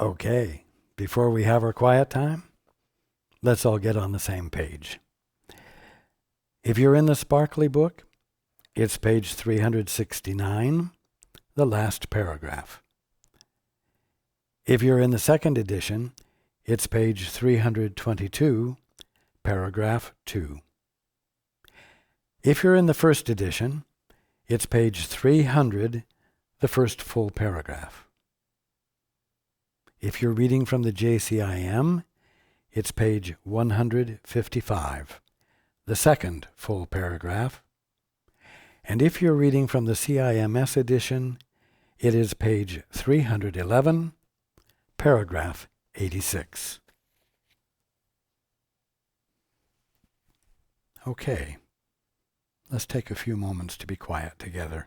Okay, before we have our quiet time, let's all get on the same page. If you're in the Sparkly book, it's page 369, the last paragraph. If you're in the second edition, it's page 322, paragraph 2. If you're in the first edition, it's page 300, the first full paragraph. If you're reading from the ACIM, it's page 155, the second full paragraph. And if you're reading from the CIMS edition, it is page 311, paragraph 86. Okay, let's take a few moments to be quiet together.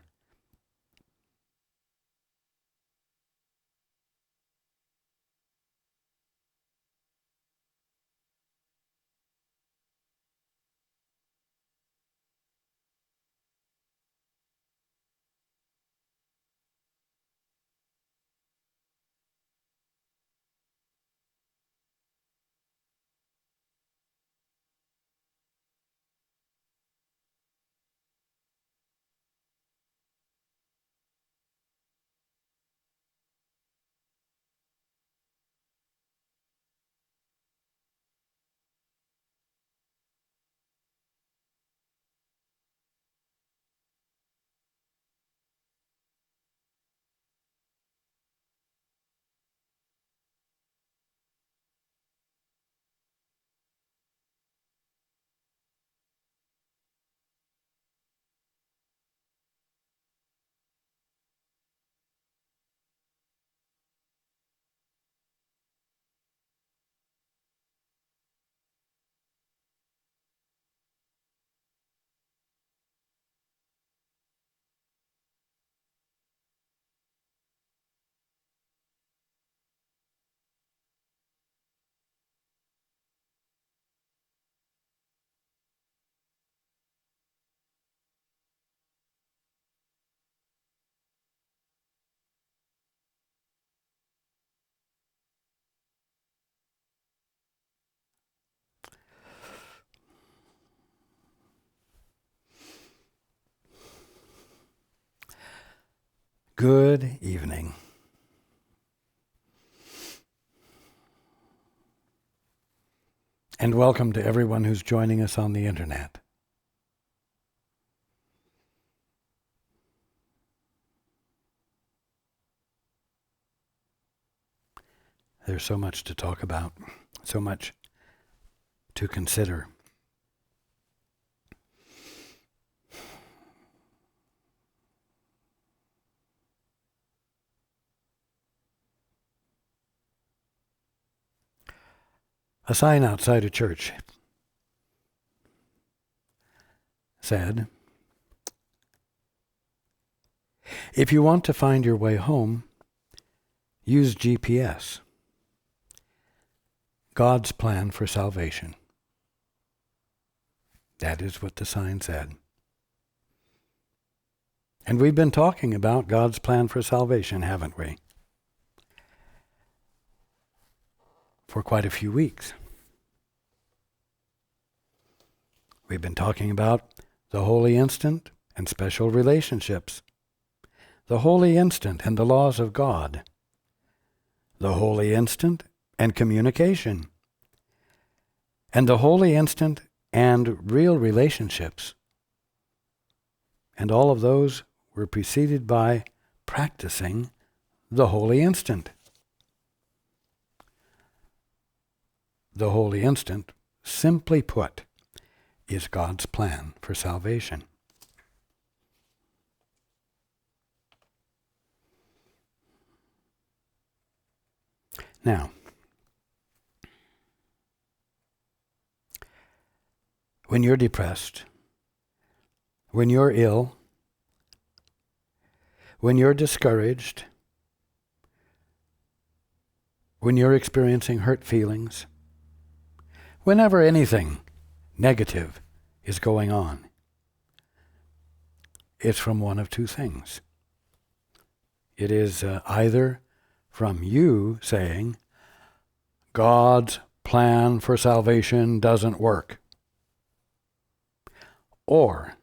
Good evening. And welcome to everyone who's joining us on the internet. There's so much to talk about, so much to consider. A sign outside a church said, "If you want to find your way home, use GPS. God's plan for salvation." That is what the sign said. And we've been talking about God's plan for salvation, haven't we? For quite a few weeks. We've been talking about the holy instant and special relationships, the holy instant and the laws of God, the holy instant and communication, and the holy instant and real relationships. And all of those were preceded by practicing the holy instant. The holy instant, simply put, is God's plan for salvation. Now, when you're depressed, when you're ill, when you're discouraged, when you're experiencing hurt feelings, whenever anything negative is going on, it's from one of two things. It is either from you saying, God's plan for salvation doesn't work. Or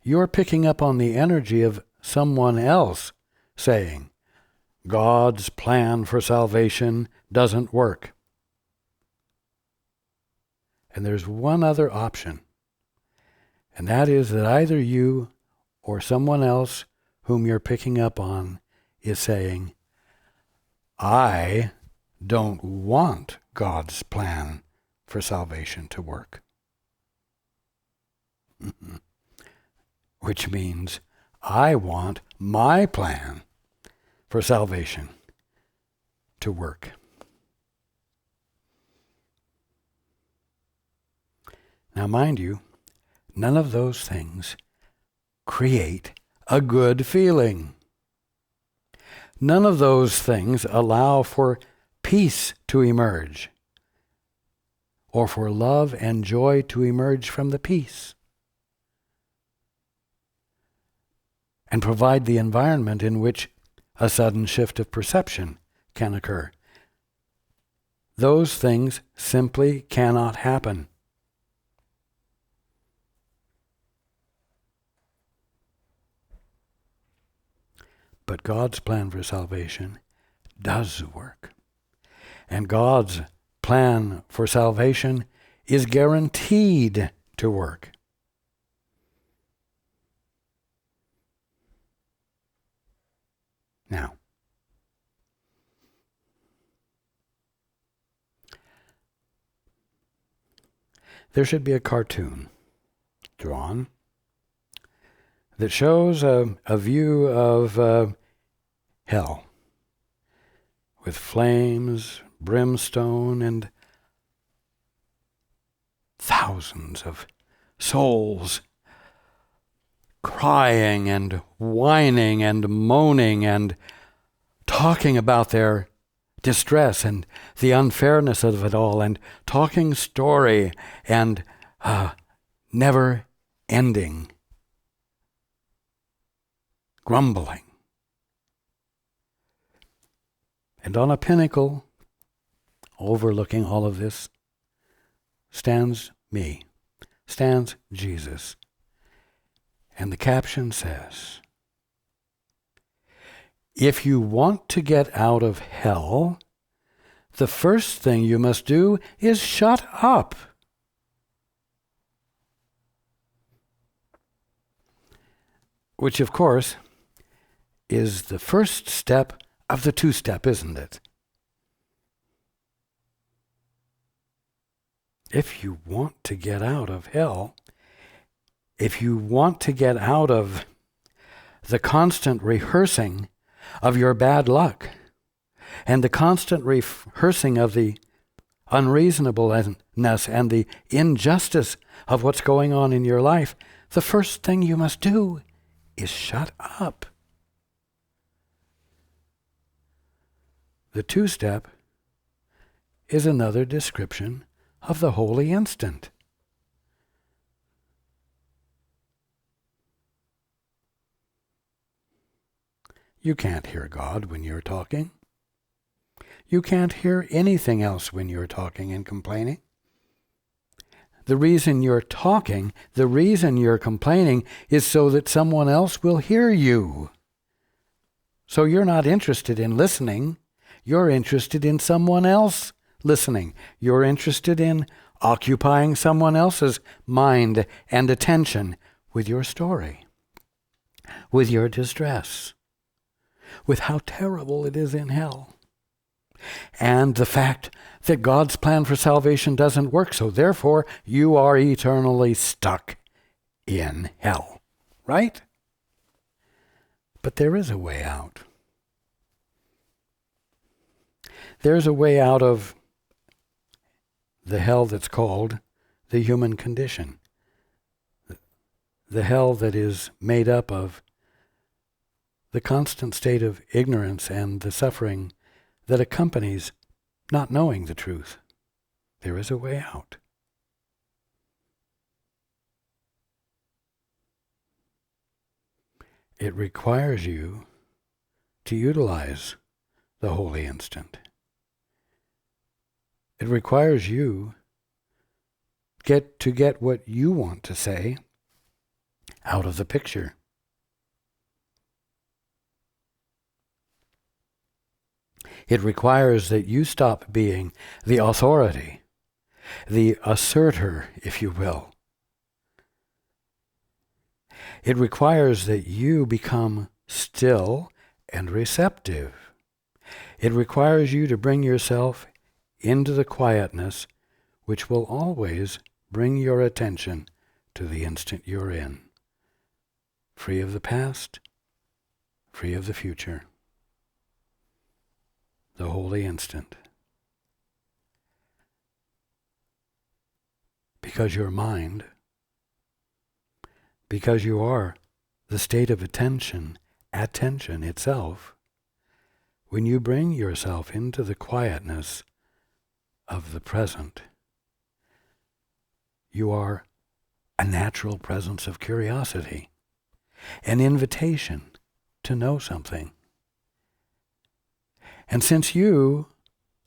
you're picking up on the energy of someone else saying, God's plan for salvation doesn't work. And there's one other option, and that is that either you or someone else whom you're picking up on is saying, I don't want God's plan for salvation to work. Which means I want my plan for salvation to work. Now, mind you, none of those things create a good feeling. None of those things allow for peace to emerge, or for love and joy to emerge from the peace, and provide the environment in which a sudden shift of perception can occur. Those things simply cannot happen. But God's plan for salvation does work. And God's plan for salvation is guaranteed to work. Now, there should be a cartoon drawn that shows a view of hell with flames, brimstone, and thousands of souls crying and whining and moaning and talking about their distress and the unfairness of it all, and talking story and never ending grumbling. And on a pinnacle overlooking all of this stands Jesus. And the caption says, if you want to get out of hell, the first thing you must do is shut up. Which, of course, is the first step of the two-step, isn't it? If you want to get out of hell, if you want to get out of the constant rehearsing of your bad luck and the constant rehearsing of the unreasonableness and the injustice of what's going on in your life, the first thing you must do is shut up. The two-step is another description of the holy instant. You can't hear God when you're talking. You can't hear anything else when you're talking and complaining. The reason you're talking, the reason you're complaining, is so that someone else will hear you. So you're not interested in listening. You're interested in someone else listening. You're interested in occupying someone else's mind and attention with your story, with your distress, with how terrible it is in hell, and the fact that God's plan for salvation doesn't work, so therefore you are eternally stuck in hell, right? But there is a way out. There's a way out of the hell that's called the human condition, the hell that is made up of the constant state of ignorance and the suffering that accompanies not knowing the truth. There is a way out. It requires you to utilize the holy instant. It requires you to get what you want to say out of the picture. It requires that you stop being the authority, the asserter, if you will. It requires that you become still and receptive. It requires you to bring yourself into the quietness which will always bring your attention to the instant you're in, free of the past, free of the future. The holy instant. Because your mind, because you are the state of attention itself, when you bring yourself into the quietness of the present, you are a natural presence of curiosity, an invitation to know something. And since you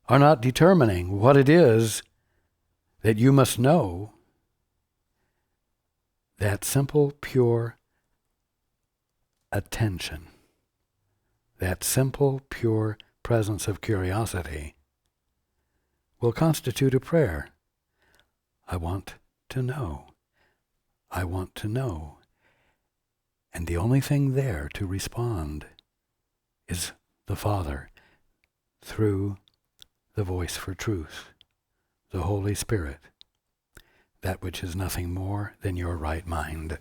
are not determining what it is that you must know, that simple, pure attention, that simple, pure presence of curiosity will constitute a prayer. I want to know. I want to know. And the only thing there to respond is the Father, through the voice for truth, the Holy Spirit, that which is nothing more than your right mind.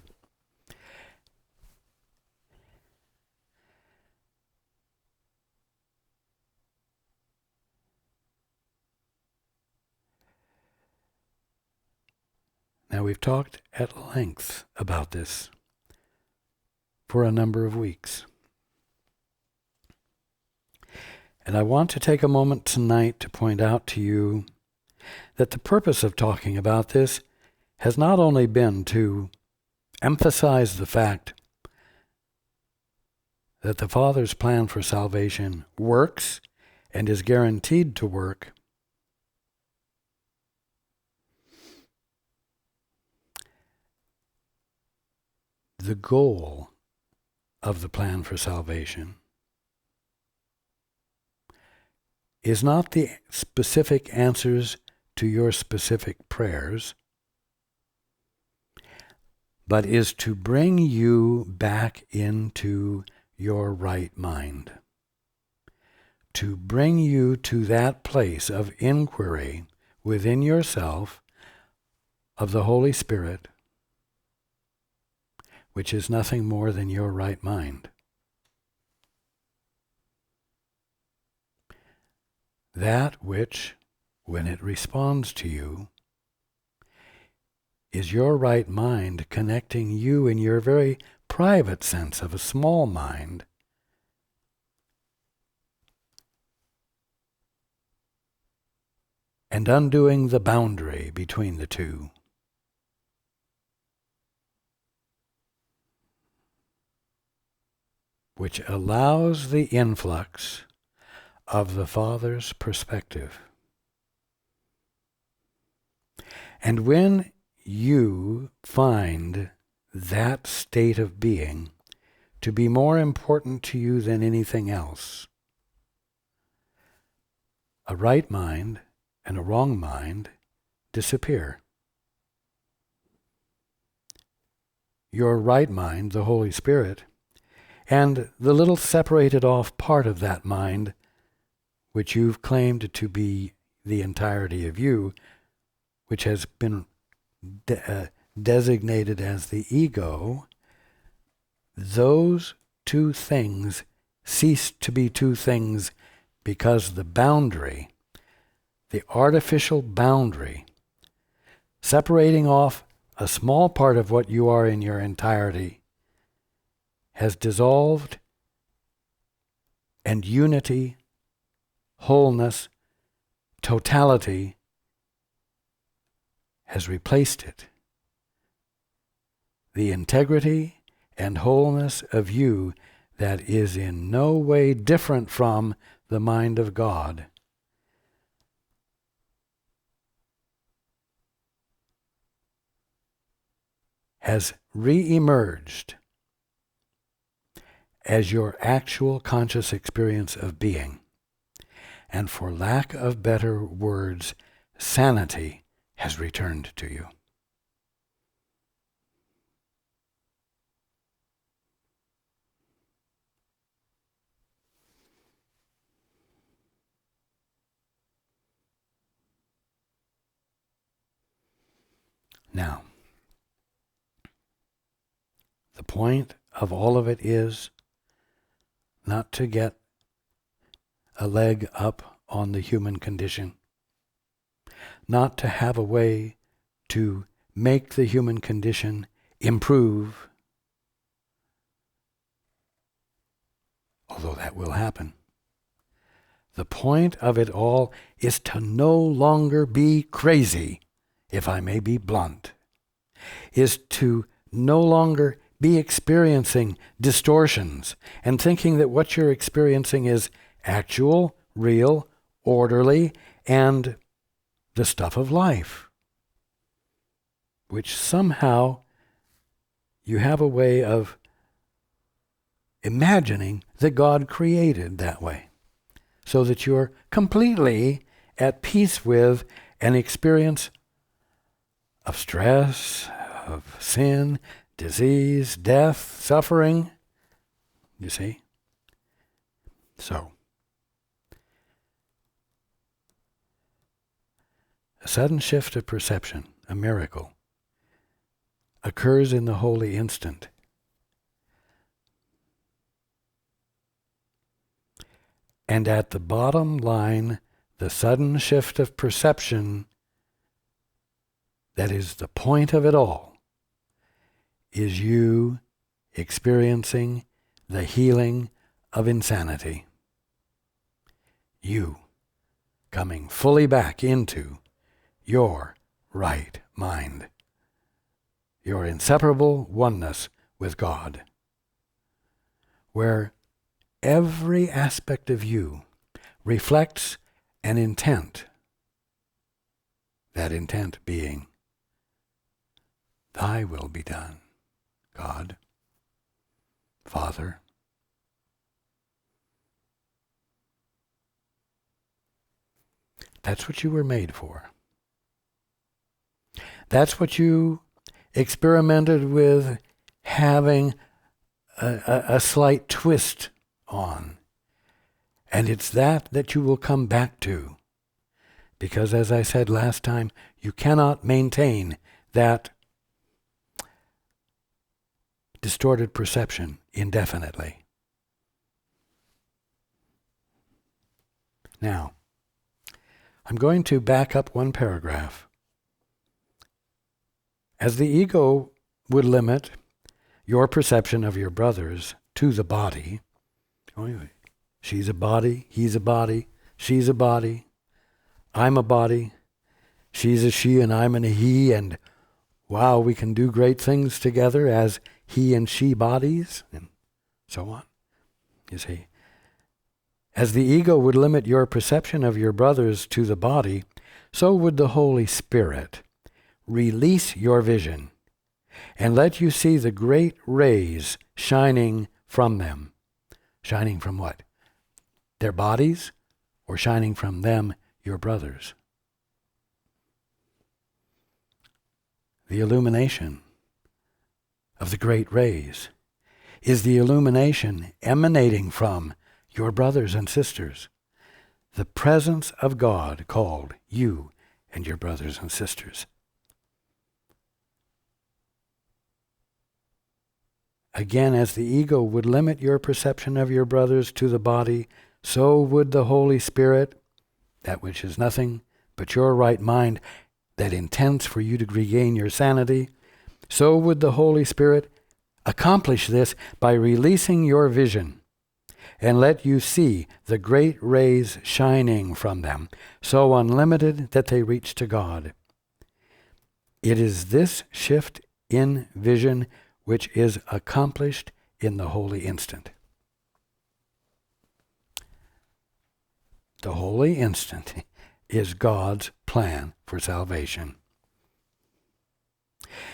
Now, we've talked at length about this for a number of weeks. And I want to take a moment tonight to point out to you that the purpose of talking about this has not only been to emphasize the fact that the Father's plan for salvation works and is guaranteed to work, the goal of the plan for salvation is not the specific answers to your specific prayers, but is to bring you back into your right mind, to bring you to that place of inquiry within yourself of the Holy Spirit, which is nothing more than your right mind. That which, when it responds to you, is your right mind connecting you in your very private sense of a small mind and undoing the boundary between the two. Which allows the influx of the Father's perspective. And when you find that state of being to be more important to you than anything else, a right mind and a wrong mind disappear. Your right mind, the Holy Spirit, and the little separated off part of that mind, which you've claimed to be the entirety of you, which has been designated as the ego, those two things cease to be two things because the boundary, the artificial boundary, separating off a small part of what you are in your entirety, has dissolved, and unity, wholeness, totality has replaced it. The integrity and wholeness of you that is in no way different from the mind of God has re-emerged as your actual conscious experience of being. And for lack of better words, sanity has returned to you. Now, the point of all of it is not to get a leg up on the human condition, not to have a way to make the human condition improve, although that will happen. The point of it all is to no longer be crazy, if I may be blunt, is to no longer be experiencing distortions and thinking that what you're experiencing is actual, real, orderly, and the stuff of life, which somehow you have a way of imagining that God created that way, so that you're completely at peace with an experience of stress, of sin, disease, death, suffering. You see? So, a sudden shift of perception, a miracle, occurs in the holy instant. And at the bottom line, the sudden shift of perception, that is the point of it all, is you experiencing the healing of insanity. You coming fully back into your right mind, your inseparable oneness with God, where every aspect of you reflects an intent, that intent being, Thy will be done, God, Father. That's what you were made for. That's what you experimented with having a slight twist on. And it's that you will come back to. Because as I said last time, you cannot maintain that distorted perception indefinitely. Now, I'm going to back up one paragraph. As the ego would limit your perception of your brothers to the body, she's a body, he's a body, she's a body, I'm a body, she's a she and I'm a he, and wow, we can do great things together as he and she bodies, and so on. You see, as the ego would limit your perception of your brothers to the body, so would the Holy Spirit release your vision and let you see the great rays shining from them. Shining from what? Their bodies, or shining from them, your brothers? The illumination of the great rays is the illumination emanating from your brothers and sisters, the presence of God called you and your brothers and sisters. Again, as the ego would limit your perception of your brothers to the body, so would the Holy Spirit, that which is nothing but your right mind that intends for you to regain your sanity, so would the Holy Spirit accomplish this by releasing your vision and let you see the great rays shining from them, so unlimited that they reach to God. It is this shift in vision which is accomplished in the holy instant. the holy instant, is God's plan for salvation.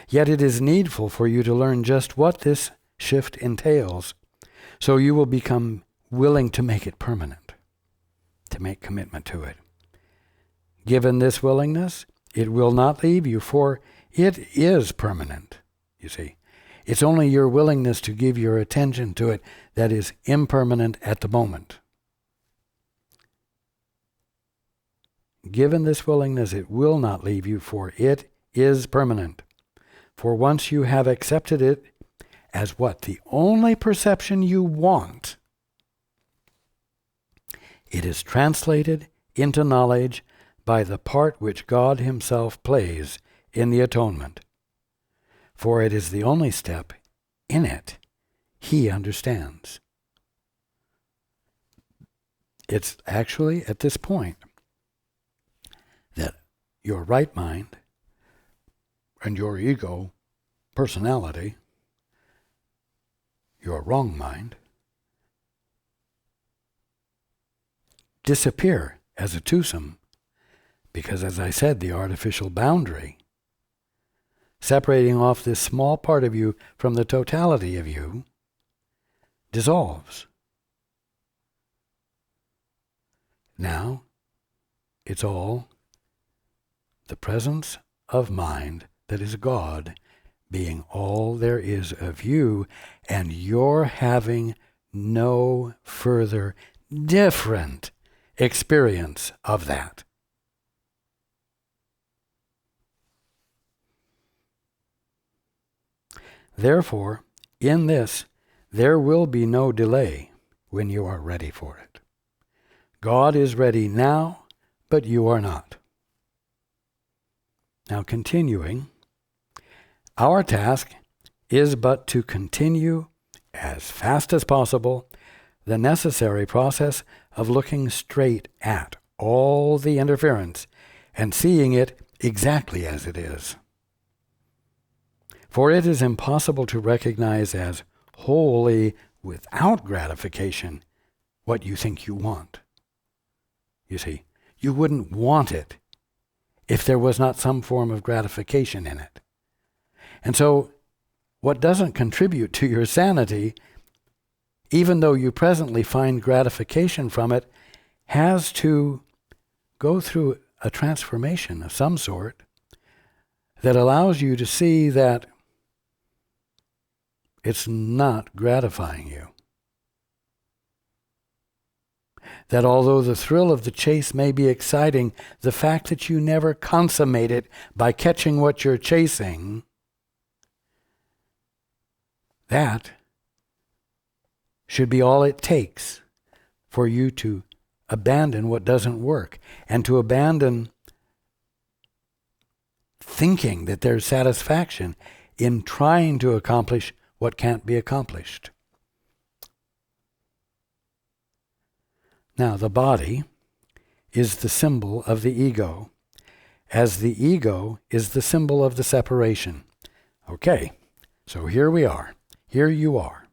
Yet it is needful for you to learn just what this shift entails, so you will become willing to make it permanent, to make commitment to it. Given this willingness, it will not leave you, for it is permanent, you see. It's only your willingness to give your attention to it that is impermanent at the moment. Given this willingness, it will not leave you, for it is permanent. For once you have accepted it as what? The only perception you want, it is translated into knowledge by the part which God himself plays in the atonement. For it is the only step in it he understands. It's actually at this point that your right mind and your ego, personality, your wrong mind, disappear as a twosome, because, as I said, the artificial boundary separating off this small part of you from the totality of you dissolves. Now, it's all the presence of mind that is God being all there is of you, and you're having no further different experience of that. Therefore, in this, there will be no delay when you are ready for it. God is ready now, but you are not. Now, continuing, our task is but to continue as fast as possible the necessary process of looking straight at all the interference and seeing it exactly as it is. For it is impossible to recognize as wholly without gratification what you think you want. You see, you wouldn't want it if there was not some form of gratification in it. And so, what doesn't contribute to your sanity, even though you presently find gratification from it, has to go through a transformation of some sort that allows you to see that it's not gratifying you. That although the thrill of the chase may be exciting, the fact that you never consummate it by catching what you're chasing, that should be all it takes for you to abandon what doesn't work and to abandon thinking that there's satisfaction in trying to accomplish what can't be accomplished. Now, the body is the symbol of the ego, as the ego is the symbol of the separation. Okay, so here we are. Here you are.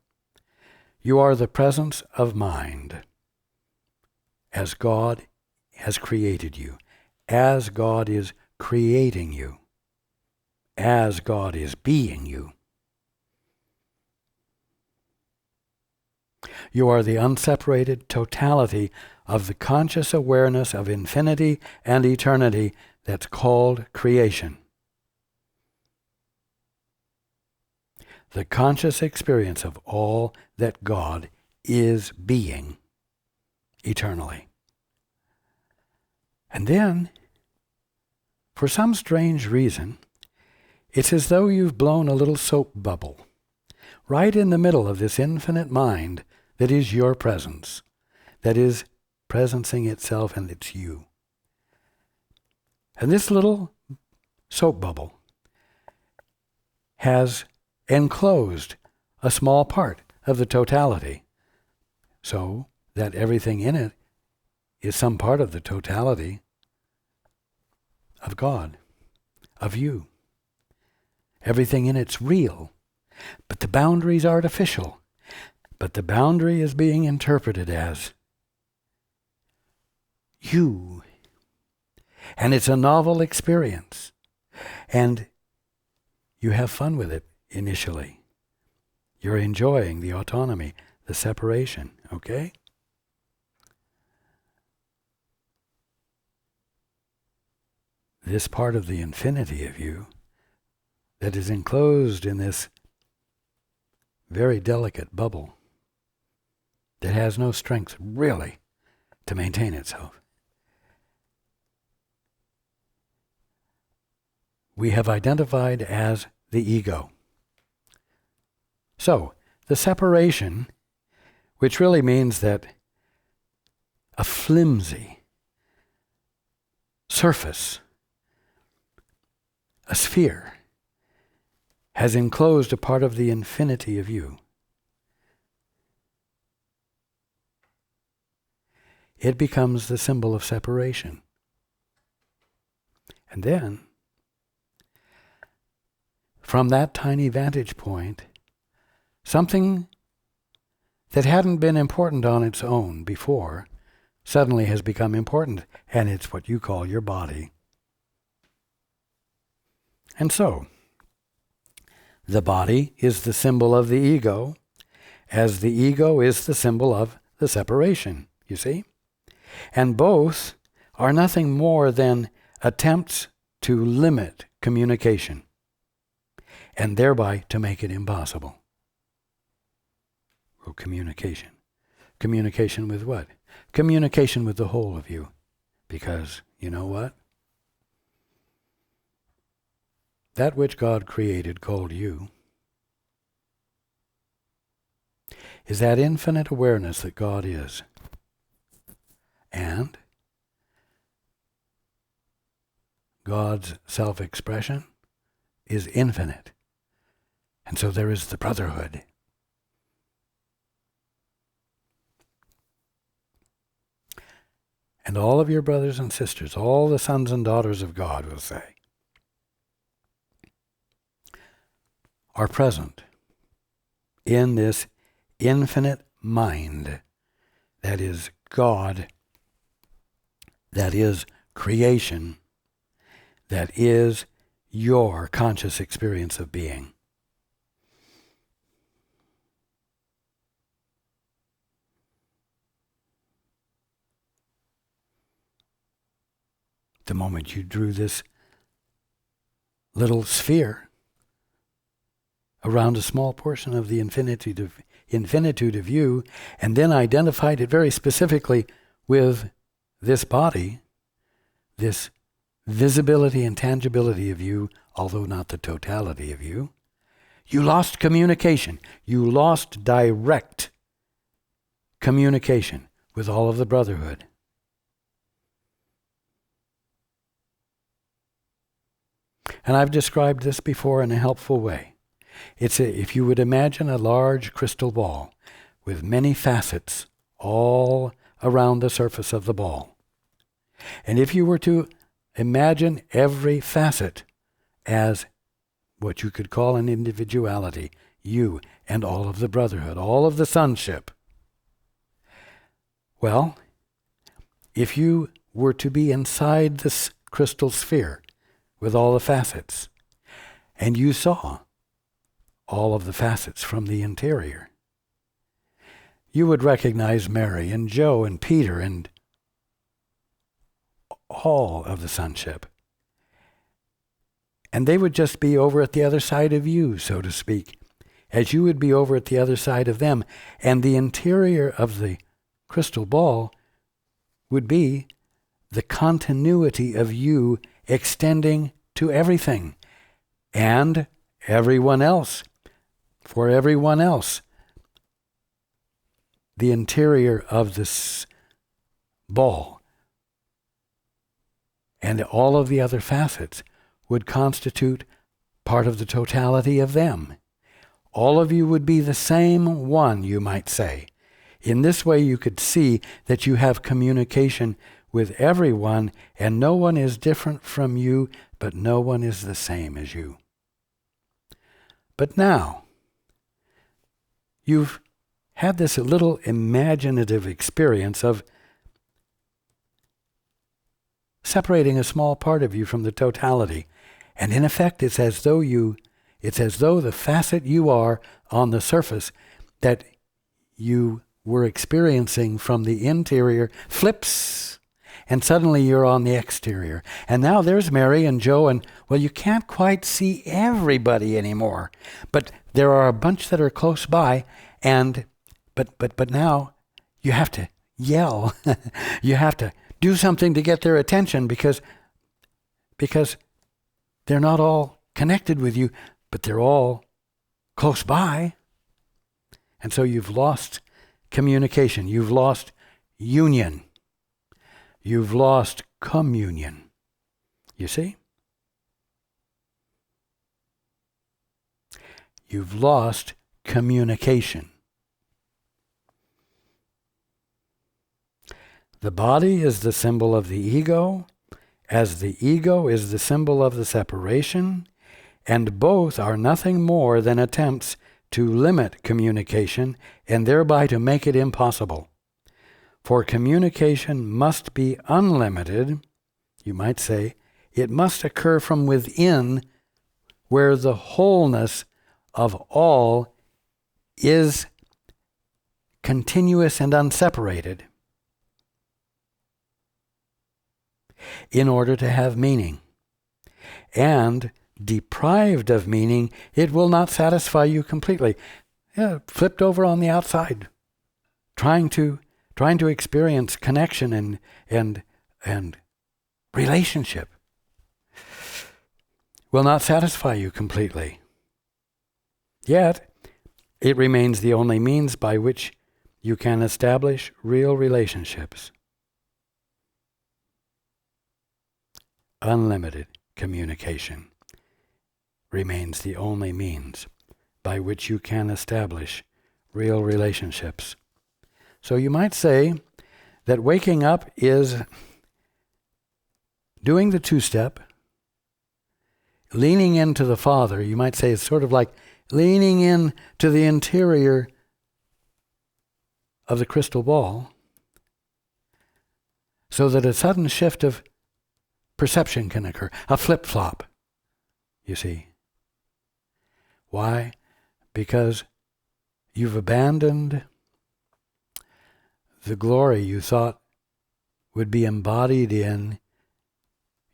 You are the presence of mind, as God has created you, as God is creating you, as God is being you. You are the unseparated totality of the conscious awareness of infinity and eternity that's called creation. The conscious experience of all that God is being eternally. And then, for some strange reason, it's as though you've blown a little soap bubble right in the middle of this infinite mind that is your presence, that is presencing itself, and it's you. And this little soap bubble has enclosed a small part of the totality, so that everything in it is some part of the totality of God, of you. Everything in it's real, but the boundary's artificial. But the boundary is being interpreted as you. And it's a novel experience. And you have fun with it initially. You're enjoying the autonomy, the separation, okay? This part of the infinity of you that is enclosed in this very delicate bubble that has no strength really to maintain itself. We have identified as the ego. So, the separation, which really means that a flimsy surface, a sphere, has enclosed a part of the infinity of you. It becomes the symbol of separation. And then, from that tiny vantage point, something that hadn't been important on its own before suddenly has become important, and it's what you call your body. And so, the body is the symbol of the ego, as the ego is the symbol of the separation, you see? And both are nothing more than attempts to limit communication, and thereby to make it impossible. Well, communication. Communication with what? Communication with the whole of you. Because, you know what? That which God created, called you, is that infinite awareness that God is. And God's self-expression is infinite. And so there is the brotherhood. And all of your brothers and sisters, all the sons and daughters of God, will say, are present in this infinite mind that is God, that is creation, that is your conscious experience of being. The moment you drew this little sphere around a small portion of the infinitude of you, and then identified it very specifically with this body, this visibility and tangibility of you, although not the totality of you, you lost communication. You lost direct communication with all of the brotherhood. And I've described this before in a helpful way. If you would imagine a large crystal ball with many facets all around the surface of the ball. And if you were to imagine every facet as what you could call an individuality, you and all of the brotherhood, all of the sonship. Well, if you were to be inside this crystal sphere with all the facets, and you saw all of the facets from the interior, you would recognize Mary and Joe and Peter and all of the sonship. And they would just be over at the other side of you, so to speak, as you would be over at the other side of them. And the interior of the crystal ball would be the continuity of you extending to everything and everyone else. For everyone else, the interior of this ball and all of the other facets would constitute part of the totality of them. All of you would be the same one, you might say. In this way, you could see that you have communication with everyone, and no one is different from you, but no one is the same as you. But now, you've had this little imaginative experience of separating a small part of you from the totality. And in effect, it's as though the facet you are on the surface that you were experiencing from the interior flips, and suddenly you're on the exterior. And now there's Mary and Joe, and well, you can't quite see everybody anymore, but there are a bunch that are close by, and but now you have to yell. You have to do something to get their attention because they're not all connected with you, but they're all close by. And so you've lost communication. You've lost union. You've lost communion. You see? You've lost communication. The body is the symbol of the ego, as the ego is the symbol of the separation, and both are nothing more than attempts to limit communication and thereby to make it impossible. For communication must be unlimited, you might say. It must occur from within, where the wholeness of all is continuous and unseparated. In order to have meaning. And deprived of meaning, it will not satisfy you completely. Yeah, flipped over on the outside, trying to experience connection and relationship will not satisfy you completely. Yet, it remains the only means by which you can establish real relationships. Unlimited communication remains the only means by which you can establish real relationships. So you might say that waking up is doing the two-step, leaning into the Father. You might say it's sort of like leaning in to the interior of the crystal ball so that a sudden shift of perception can occur, a flip-flop, you see. Why? Because you've abandoned the glory you thought would be embodied in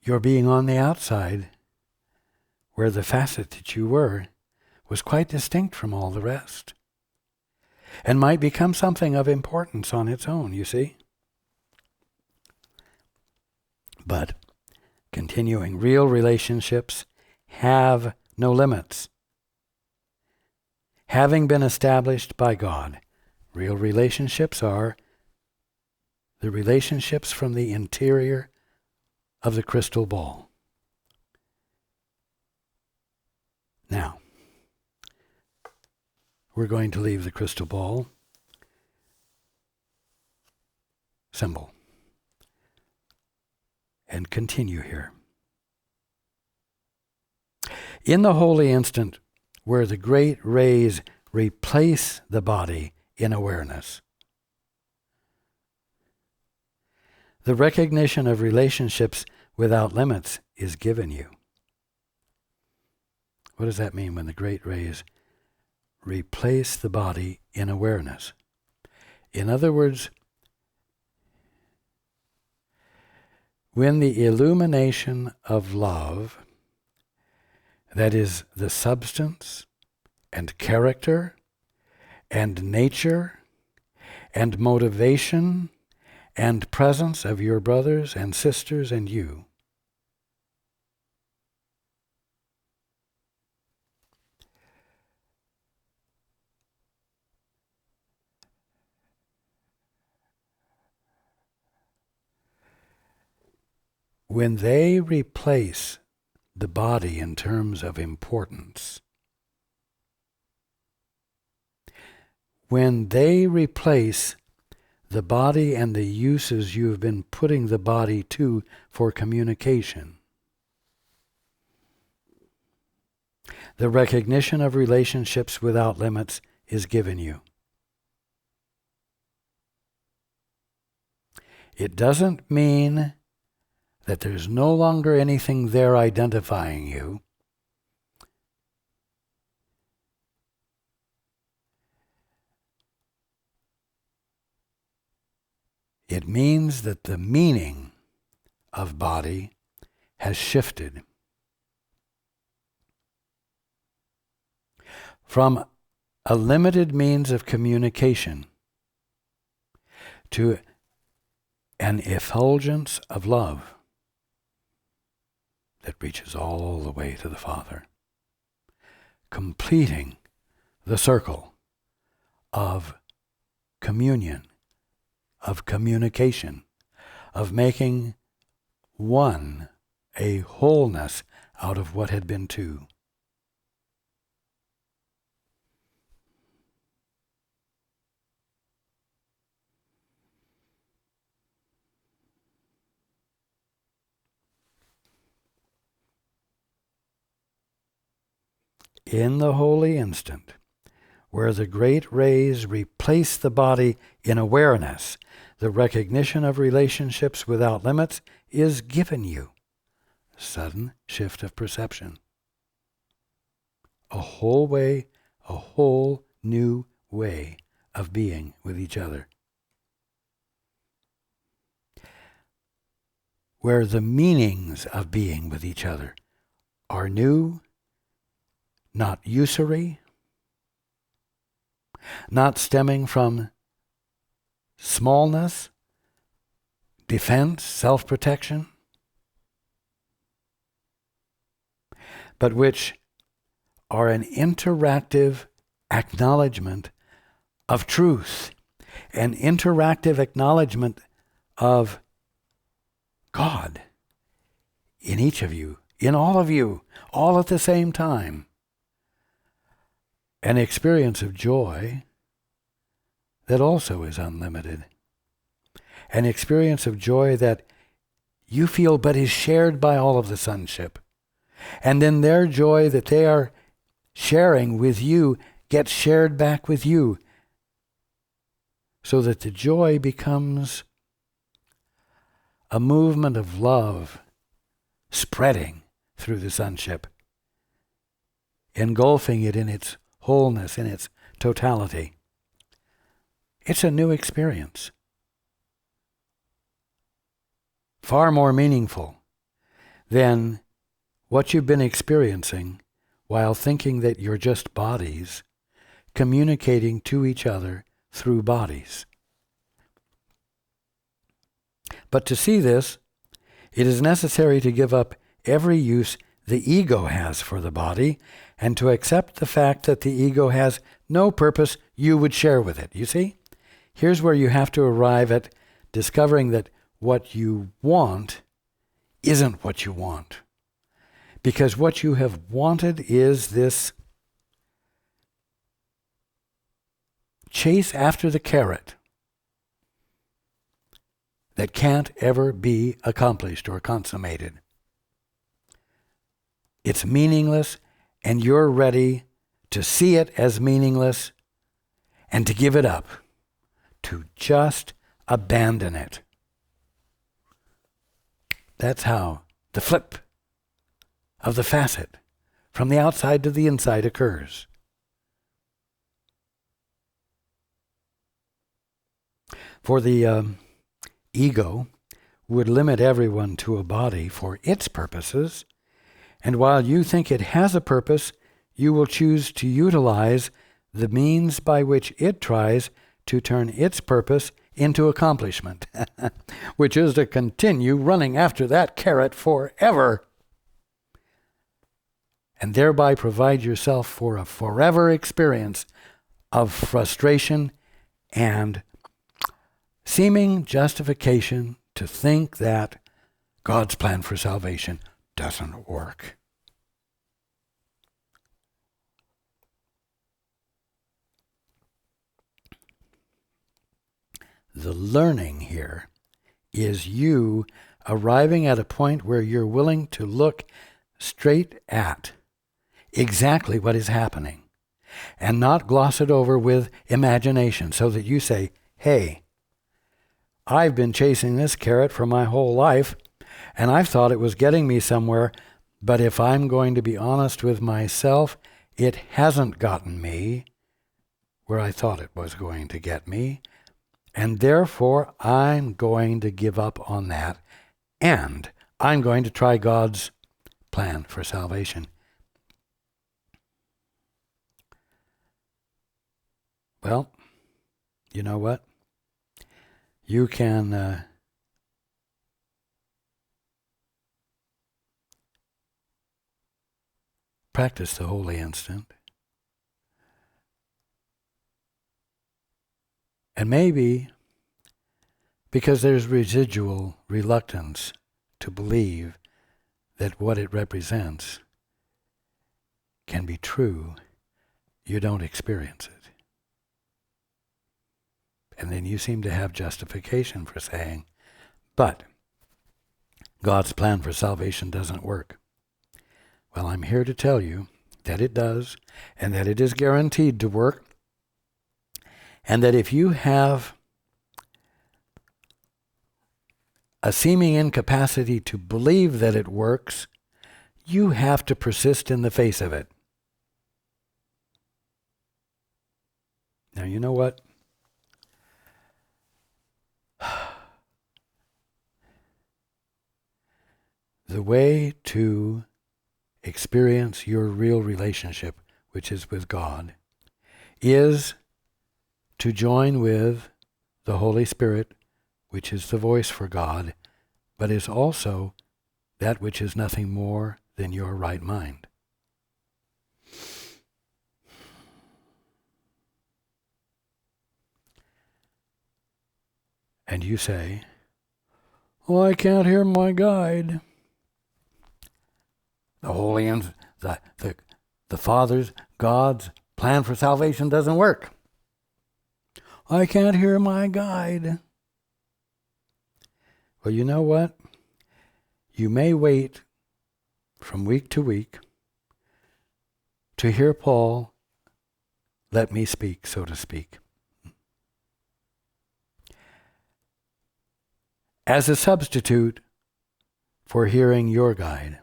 your being on the outside, where the facet that you were was quite distinct from all the rest, and might become something of importance on its own, you see. But continuing, real relationships have no limits. Having been established by God, real relationships are the relationships from the interior of the crystal ball. Now, we're going to leave the crystal ball symbol and continue here. In the holy instant where the great rays replace the body in awareness, the recognition of relationships without limits is given you. What does that mean when the great rays replace the body in awareness? In other words, when the illumination of love, that is the substance and character and nature and motivation and presence of your brothers and sisters and you, when they replace the body in terms of importance, when they replace the body and the uses you have been putting the body to for communication, the recognition of relationships without limits is given you. It doesn't mean that there's no longer anything there identifying you, it means that the meaning of body has shifted from a limited means of communication to an effulgence of love that reaches all the way to the Father, completing the circle of communion, of communication, of making one a wholeness out of what had been two. In the holy instant, where the great rays replace the body in awareness, the recognition of relationships without limits is given you. Sudden shift of perception. A whole new way of being with each other. Where the meanings of being with each other are new, not usury, not stemming from smallness, defense, self-protection, but which are an interactive acknowledgement of truth, an interactive acknowledgement of God in each of you, in all of you, all at the same time. An experience of joy that also is unlimited. An experience of joy that you feel but is shared by all of the sonship. And then their joy that they are sharing with you gets shared back with you. So that the joy becomes a movement of love spreading through the sonship, engulfing it in its wholeness, in its totality. It's a new experience. Far more meaningful than what you've been experiencing while thinking that you're just bodies communicating to each other through bodies. But to see this, it is necessary to give up every use the ego has for the body and to accept the fact that the ego has no purpose you would share with it. You see? Here's where you have to arrive at discovering that what you want isn't what you want. Because what you have wanted is this chase after the carrot that can't ever be accomplished or consummated. It's meaningless, and you're ready to see it as meaningless and to give it up, to just abandon it. That's how the flip of the facet from the outside to the inside occurs. For the ego would limit everyone to a body for its purposes, and while you think it has a purpose, you will choose to utilize the means by which it tries to turn its purpose into accomplishment, which is to continue running after that carrot forever, and thereby provide yourself for a forever experience of frustration and seeming justification to think that God's plan for salvation doesn't work. The learning here is you arriving at a point where you're willing to look straight at exactly what is happening and not gloss it over with imagination, so that you say, hey, I've been chasing this carrot for my whole life, And I've thought it was getting me somewhere, but if I'm going to be honest with myself, it hasn't gotten me where I thought it was going to get me. And therefore, I'm going to give up on that. And I'm going to try God's plan for salvation. Well, you know what? You can practice the holy instant. And maybe because there's residual reluctance to believe that what it represents can be true, you don't experience it. And then you seem to have justification for saying, but God's plan for salvation doesn't work. Well, I'm here to tell you that it does, and that it is guaranteed to work, and that if you have a seeming incapacity to believe that it works, you have to persist in the face of it. Now, you know what? The way to experience your real relationship, which is with God, is to join with the Holy Spirit, which is the voice for God, but is also that which is nothing more than your right mind. And you say, "Oh, I can't hear my guide." The Holy and the Father's, God's plan for salvation doesn't work. I can't hear my guide. Well, you know what? You may wait from week to week to hear Paul let me speak, so to speak, as a substitute for hearing your guide.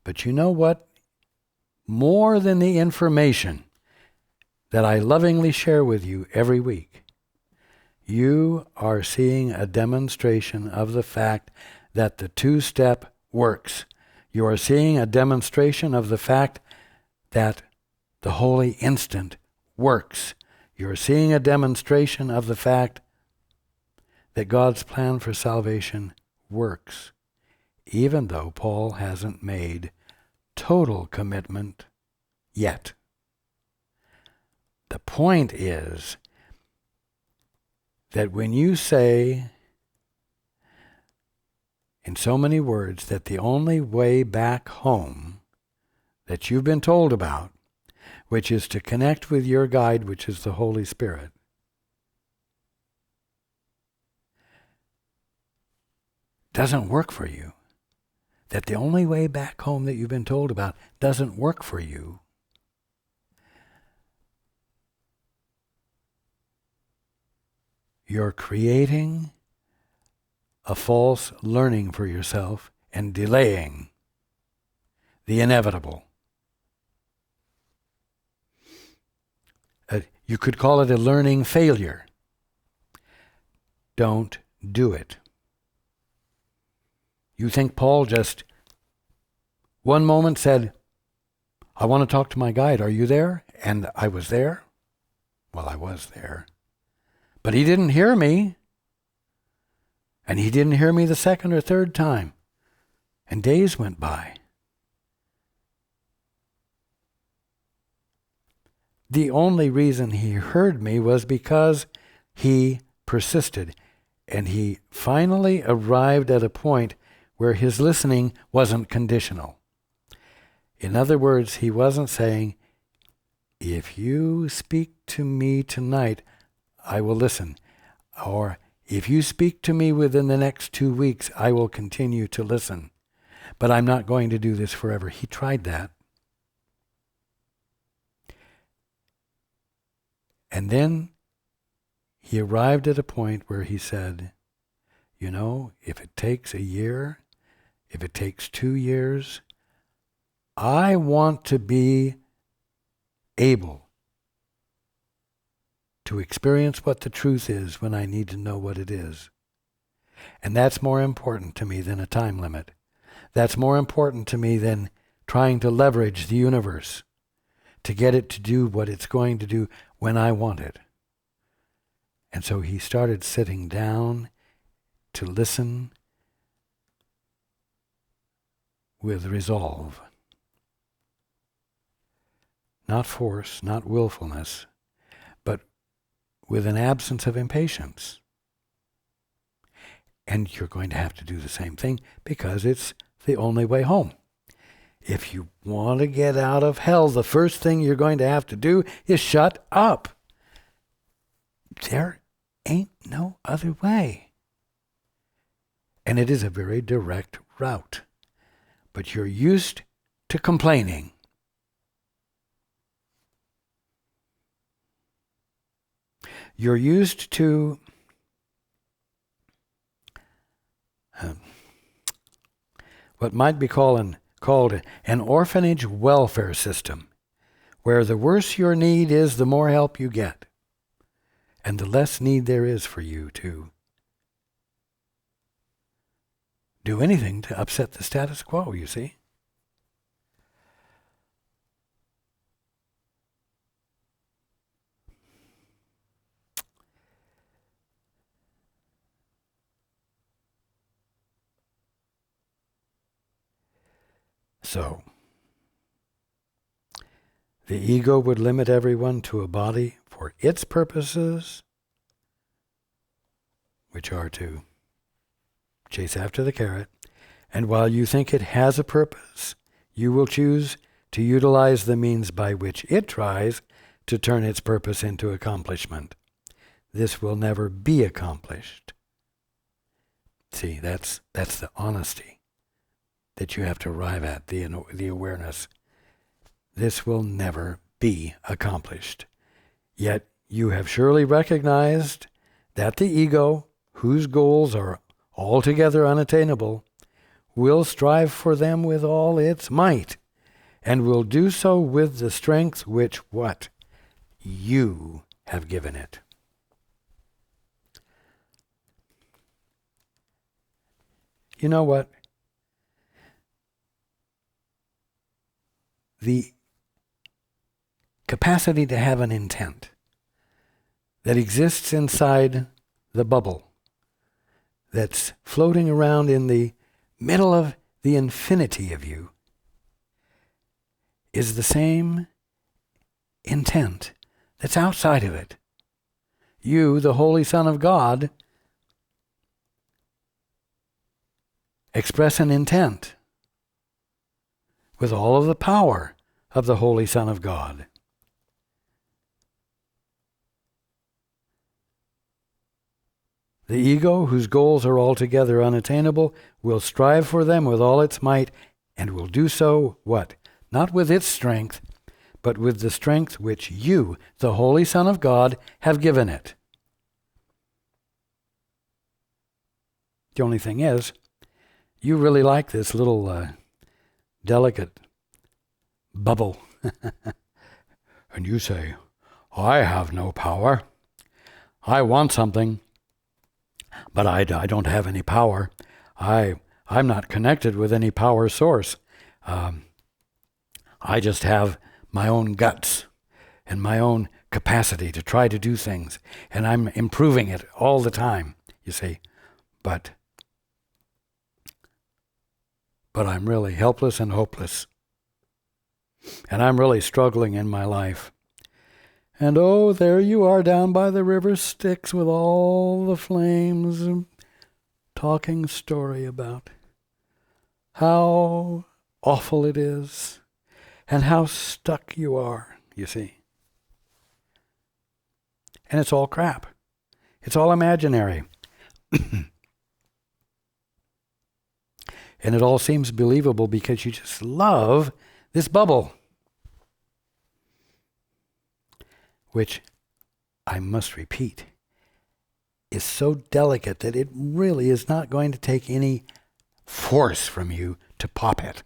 But you know what? More than the information that I lovingly share with you every week, you are seeing a demonstration of the fact that the two-step works. You are seeing a demonstration of the fact that the holy instant works. You're seeing a demonstration of the fact that God's plan for salvation works, even though Paul hasn't made total commitment yet. The point is that when you say in so many words that the only way back home that you've been told about, which is to connect with your guide, which is the Holy Spirit, doesn't work for you, that the only way back home that you've been told about doesn't work for you, you're creating a false learning for yourself and delaying the inevitable. You could call it a learning failure. Don't do it. You think Paul just one moment said, I want to talk to my guide. Are you there? And I was there. Well, I was there. But he didn't hear me. And he didn't hear me the second or third time. And days went by. The only reason he heard me was because he persisted. And he finally arrived at a point where his listening wasn't conditional. In other words, he wasn't saying, if you speak to me tonight, I will listen. Or, if you speak to me within the next 2 weeks, I will continue to listen. But I'm not going to do this forever. He tried that. And then he arrived at a point where he said, if it takes a year, if it takes 2 years, I want to be able to experience what the truth is when I need to know what it is. And that's more important to me than a time limit. That's more important to me than trying to leverage the universe to get it to do what it's going to do when I want it. And so he started sitting down to listen with resolve. Not force, not willfulness, but with an absence of impatience. And you're going to have to do the same thing because it's the only way home. If you want to get out of hell, the first thing you're going to have to do is shut up. There ain't no other way. And it is a very direct route. But you're used to complaining. You're used to what might be called an orphanage welfare system, where the worse your need is, the more help you get, and the less need there is for you to do anything to upset the status quo, you see. So, the ego would limit everyone to a body for its purposes, which are to chase after the carrot, and while you think it has a purpose, you will choose to utilize the means by which it tries to turn its purpose into accomplishment. This will never be accomplished. See, that's the honesty that you have to arrive at, the awareness. This will never be accomplished. Yet you have surely recognized that the ego, whose goals are altogether unattainable, will strive for them with all its might, and will do so with the strength which what? You have given it. You know what? The capacity to have an intent that exists inside the bubble that's floating around in the middle of the infinity of you is the same intent that's outside of it. You, the Holy Son of God, express an intent with all of the power of the Holy Son of God. The ego, whose goals are altogether unattainable, will strive for them with all its might, and will do so, what? Not with its strength, but with the strength which you, the Holy Son of God, have given it. The only thing is, you really like this little delicate bubble. And you say, I have no power. I want something, but I don't have any power. I'm not connected with any power source. I just have my own guts and my own capacity to try to do things, and I'm improving it all the time, you see. But I'm really helpless and hopeless. And I'm really struggling in my life. And oh, there you are down by the river Styx with all the flames, talking story about how awful it is and how stuck you are, you see. And it's all crap. It's all imaginary. And it all seems believable because you just love this bubble. Which, I must repeat, is so delicate that it really is not going to take any force from you to pop it.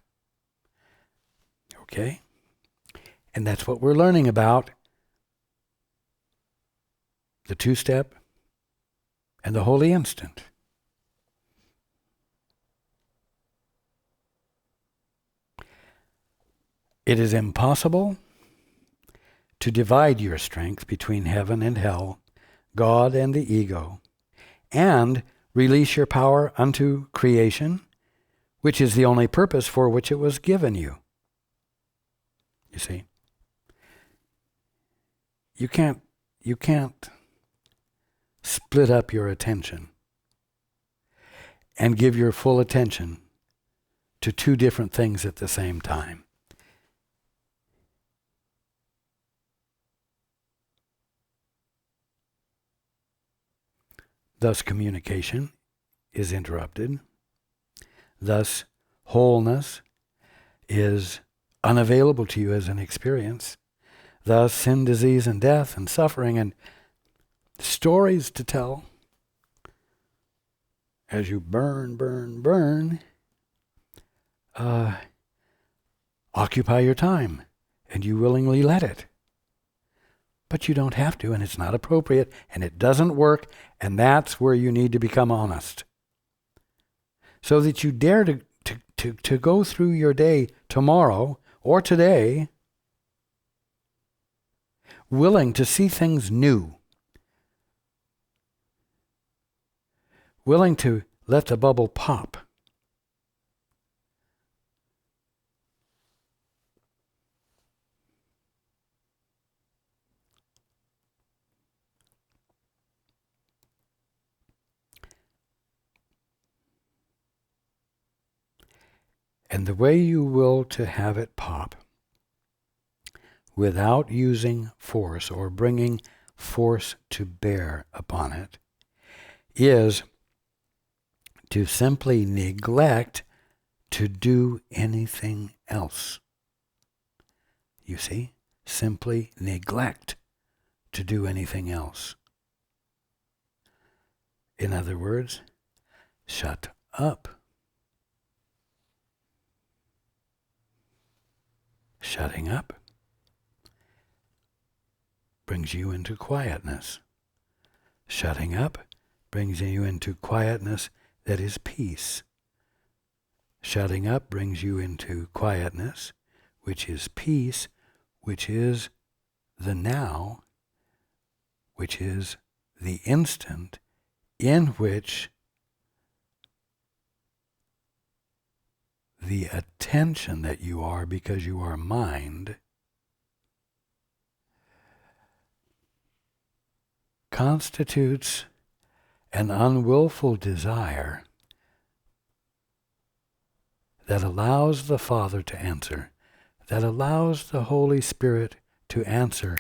Okay? And that's what we're learning about the two-step and the holy instant. It is impossible to divide your strength between heaven and hell, God and the ego, and release your power unto creation, which is the only purpose for which it was given you. You see? You can't split up your attention and give your full attention to two different things at the same time. Thus, communication is interrupted. Thus, wholeness is unavailable to you as an experience. Thus, sin, disease, and death, and suffering, and stories to tell as you burn, occupy your time, and you willingly let it. But you don't have to, and it's not appropriate, and it doesn't work, and that's where you need to become honest. So that you dare to go through your day tomorrow or today willing to see things new, willing to let the bubble pop. And the way you will to have it pop without using force or bringing force to bear upon it is to simply neglect to do anything else. You see? Simply neglect to do anything else. In other words, shut up. Shutting up brings you into quietness. Shutting up brings you into quietness that is peace. Shutting up brings you into quietness, which is peace, which is the now, which is the instant in which the attention that you are, because you are mind, constitutes an unwillful desire that allows the Father to answer, that allows the Holy Spirit to answer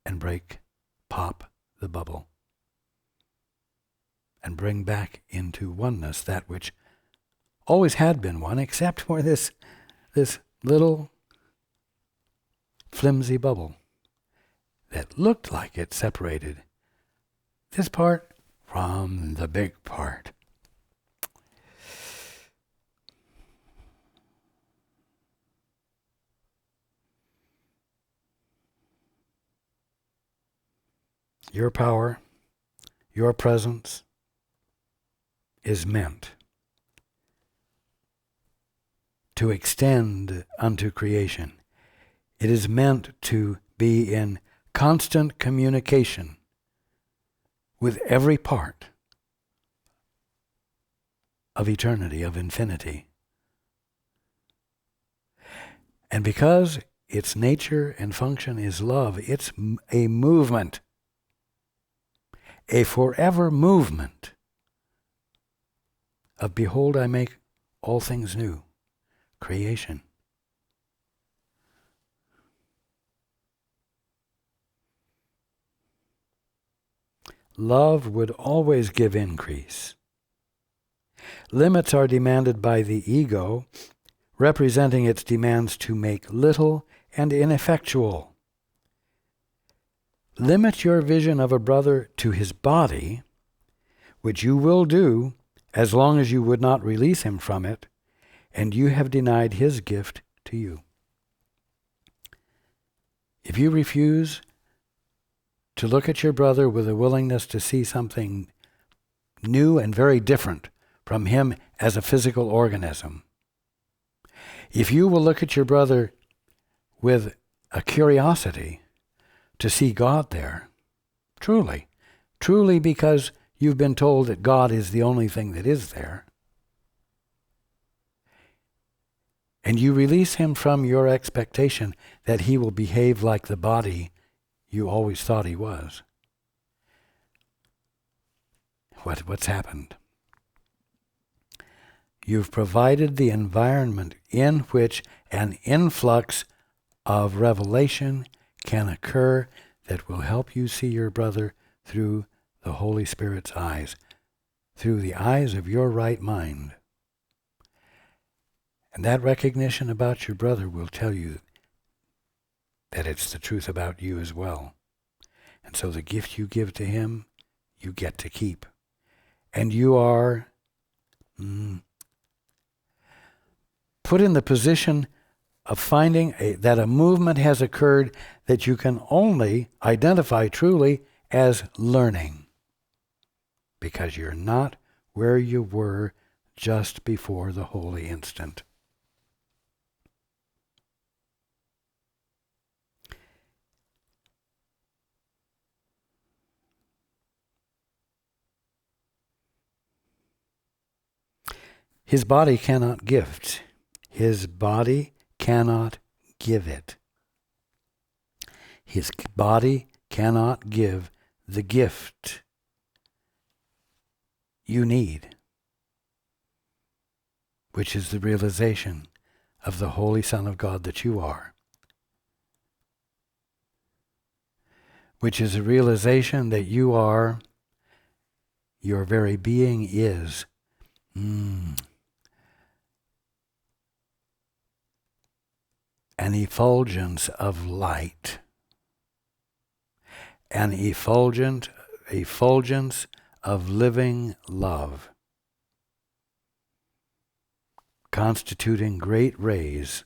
and pop the bubble, and bring back into oneness that which always had been one, except for this little flimsy bubble that looked like it separated this part from the big part. Your power, your presence is meant to extend unto creation. It is meant to be in constant communication with every part of eternity, of infinity. And because its nature and function is love, it's a movement, a forever movement of behold, I make all things new. Creation. Love would always give increase. Limits are demanded by the ego, representing its demands to make little and ineffectual. Limit your vision of a brother to his body, which you will do as long as you would not release him from it, and you have denied his gift to you. If you refuse to look at your brother with a willingness to see something new and very different from him as a physical organism, if you will look at your brother with a curiosity to see God there, truly because you've been told that God is the only thing that is there, and you release him from your expectation that he will behave like the body you always thought he was, what's happened? You've provided the environment in which an influx of revelation can occur that will help you see your brother through the Holy Spirit's eyes, through the eyes of your right mind. And that recognition about your brother will tell you that it's the truth about you as well. And so the gift you give to him, you get to keep. And you are put in the position of finding that a movement has occurred that you can only identify truly as learning, because you're not where you were just before the holy instant. His body cannot gift. His body cannot give it. His body cannot give the gift you need, which is the realization of the Holy Son of God that you are, which is a realization that you are, your very being is an effulgence of light, an effulgence of living love, constituting great rays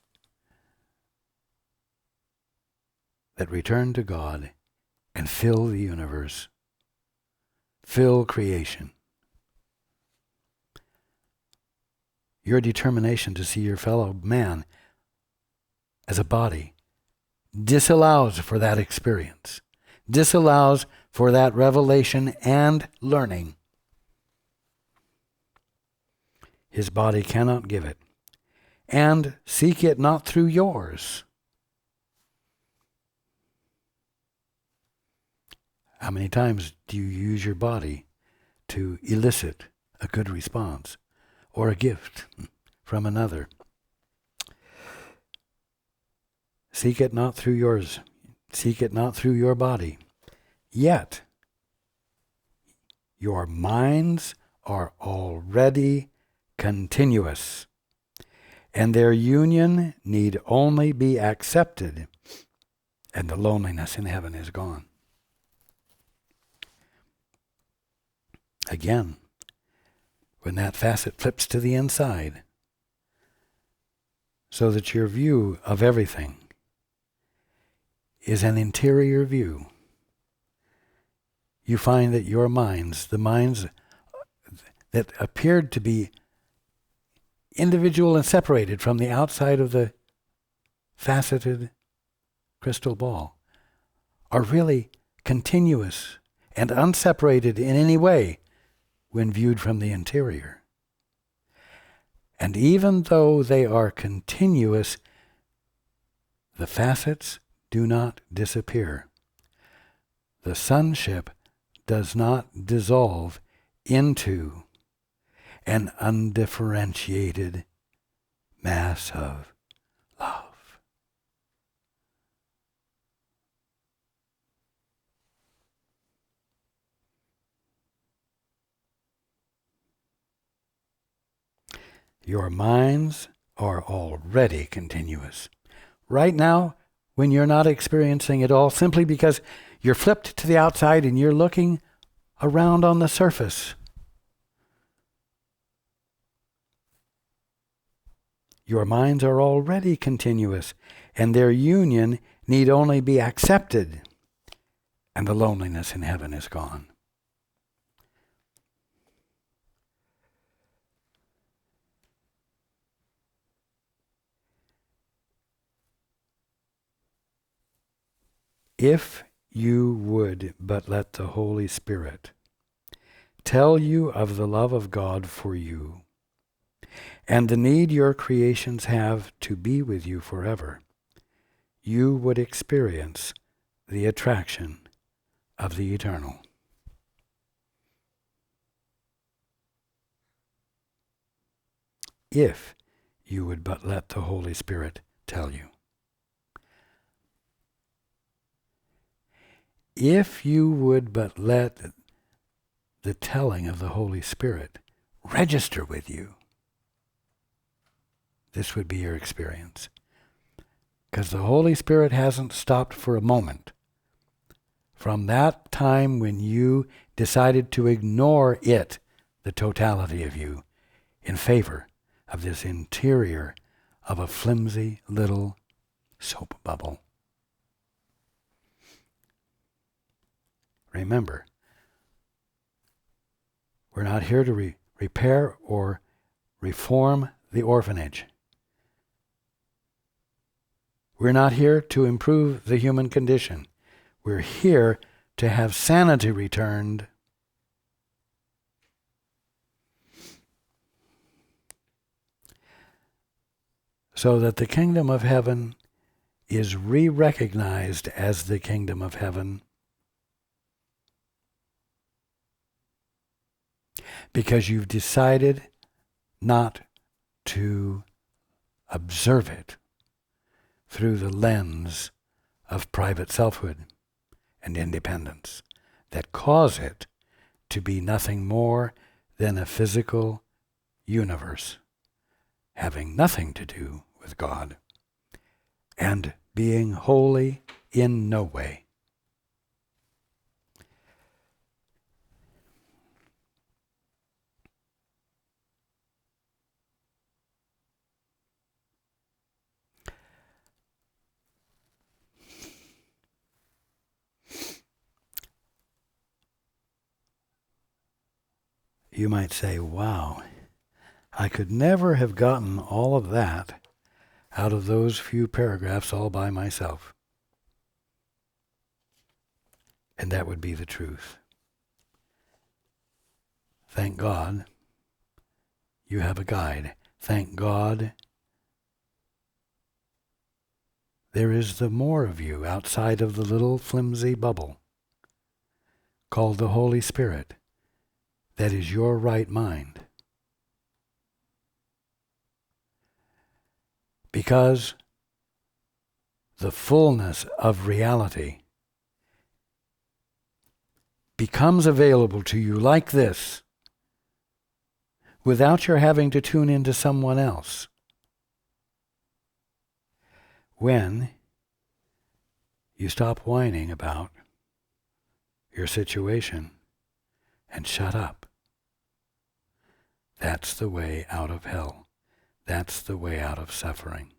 that return to God and fill the universe, fill creation. Your determination to see your fellow man as a body disallows for that experience, disallows for that revelation and learning. His body cannot give it, and seek it not through yours. How many times do you use your body to elicit a good response or a gift from another? Seek it not through yours. Seek it not through your body. Yet, your minds are already continuous, and their union need only be accepted, and the loneliness in heaven is gone. Again, when that facet flips to the inside, so that your view of everything is an interior view, you find that your minds, the minds that appeared to be individual and separated from the outside of the faceted crystal ball, are really continuous and unseparated in any way when viewed from the interior. And even though they are continuous, the facets do not disappear. The sonship does not dissolve into an undifferentiated mass of love. Your minds are already continuous. Right now, when you're not experiencing it all, simply because you're flipped to the outside and you're looking around on the surface Your minds are already continuous, and their union need only be accepted, and the loneliness in heaven is gone. If you would but let the Holy Spirit tell you of the love of God for you, and the need your creations have to be with you forever, you would experience the attraction of the eternal. If you would but let the Holy Spirit tell you. If you would but let the telling of the Holy Spirit register with you, this would be your experience. Because the Holy Spirit hasn't stopped for a moment. From that time when you decided to ignore it, the totality of you, in favor of this interior of a flimsy little soap bubble. Remember, we're not here to repair or reform the orphanage. We're not here to improve the human condition. We're here to have sanity returned. So that the kingdom of heaven is re-recognized as the kingdom of heaven. Because you've decided not to observe it through the lens of private selfhood and independence that cause it to be nothing more than a physical universe having nothing to do with God and being holy in no way. You might say, wow, I could never have gotten all of that out of those few paragraphs all by myself. And that would be the truth. Thank God you have a guide. Thank God there is the more of you outside of the little flimsy bubble called the Holy Spirit that is your right mind. Because the fullness of reality becomes available to you like this without your having to tune into someone else. When you stop whining about your situation and shut up. That's the way out of hell. That's the way out of suffering.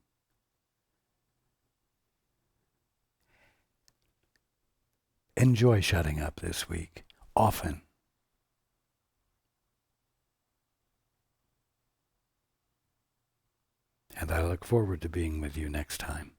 Enjoy shutting up this week, often. And I look forward to being with you next time.